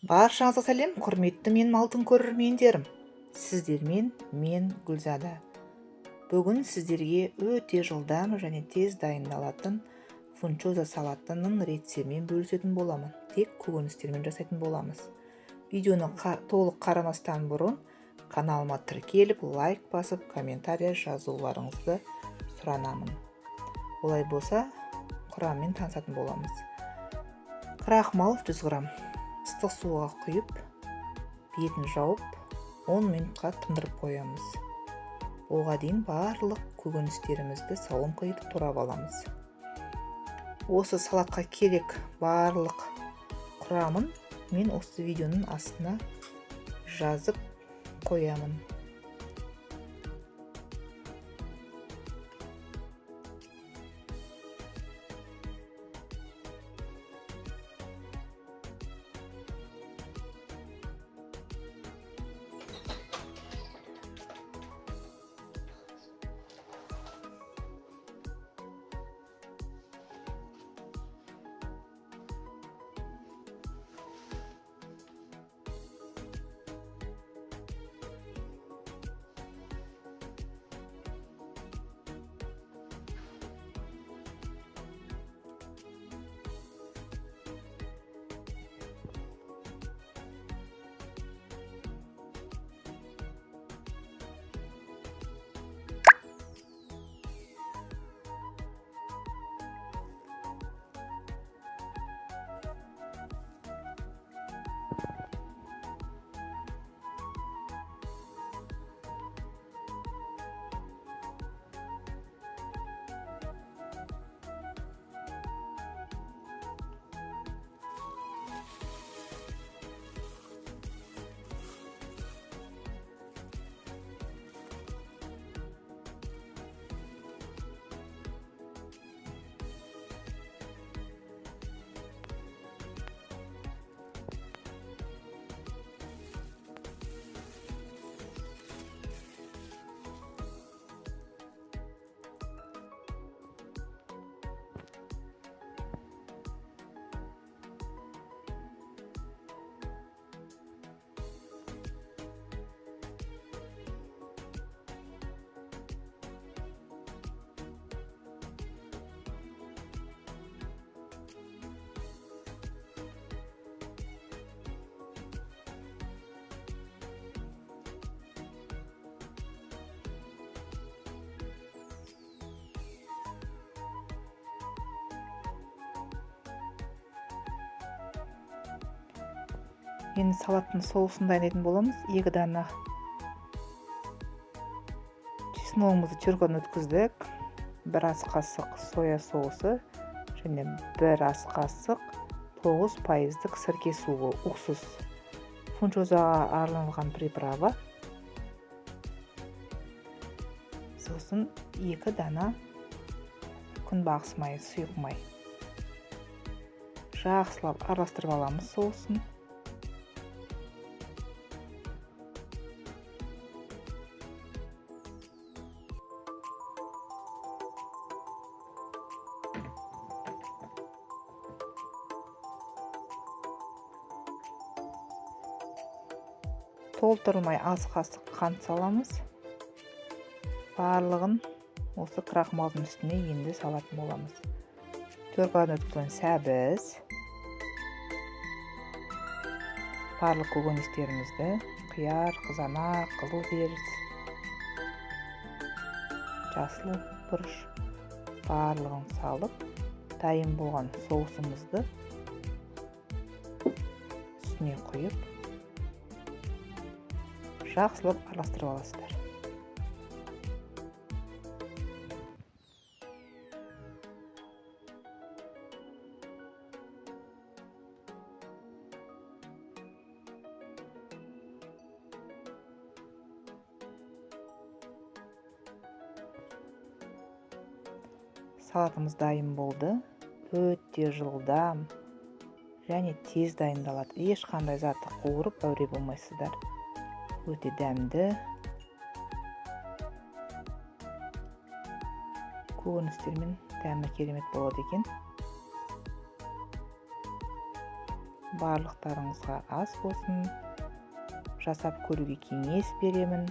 Баршаңызға сәлем, құрметті менің алтын көрермендерім. Сіздермен мен Гүлзада. Бүгін сіздерге өте жылдам және тез дайындалатын фунчоза салатының рецептімен бөлісетін боламын. Тек көкөністермен жасайтын боламыз. Видеоны толық қарамастан бұрын каналыма тіркеліп, лайк басып, комментария жазуларыңызды сұранамын. Олай болса, құраммен танысатын боламыз. Крахмал 100 грамм. Ыстық суға құйып, бетін жауып, 10 минутқа тындырып қоямыз. Оған дейін барлық көкөністерімізді соломкаға етіп турап аламыз. Осы салатқа керек барлық құрамын мен осы видеоның астына жазып қоямын. Енді салаттың соусын дайындайтын боламыз. 2 дана чесногымызды чуркадан өткіздік. 1 ас қасық соя соусы және 1 ас қасық 9% сірке суы, уксус. Фунчозаға арналған приправа. Сосын 2 дана күнбағыс майы, сұйық май. Жақсылап араластырып аламыз соусын. Толтырмай аз қасық қант саламыз. Барлығын осы крахмалдың үстіне енді салатын боламыз. Чуркадан өткізген сәбіз. Барлық көкөністерімізді, қияр, қызанақ, қызыл перец, жасыл бұрыш барлығын салып, дайын болған соусымызды үстіне құйып, жақсылап араластырып аласыздар. Салатымыз дайын болды. Өте жылдам және тез дайындалады. Ешқандай затты қуырып әуре болмайсыздар. Өте дәмді. Көкөністермен дәмі керемет болады екен. барлықтарыңызға ас болсын. Жасап көруге кеңес беремін.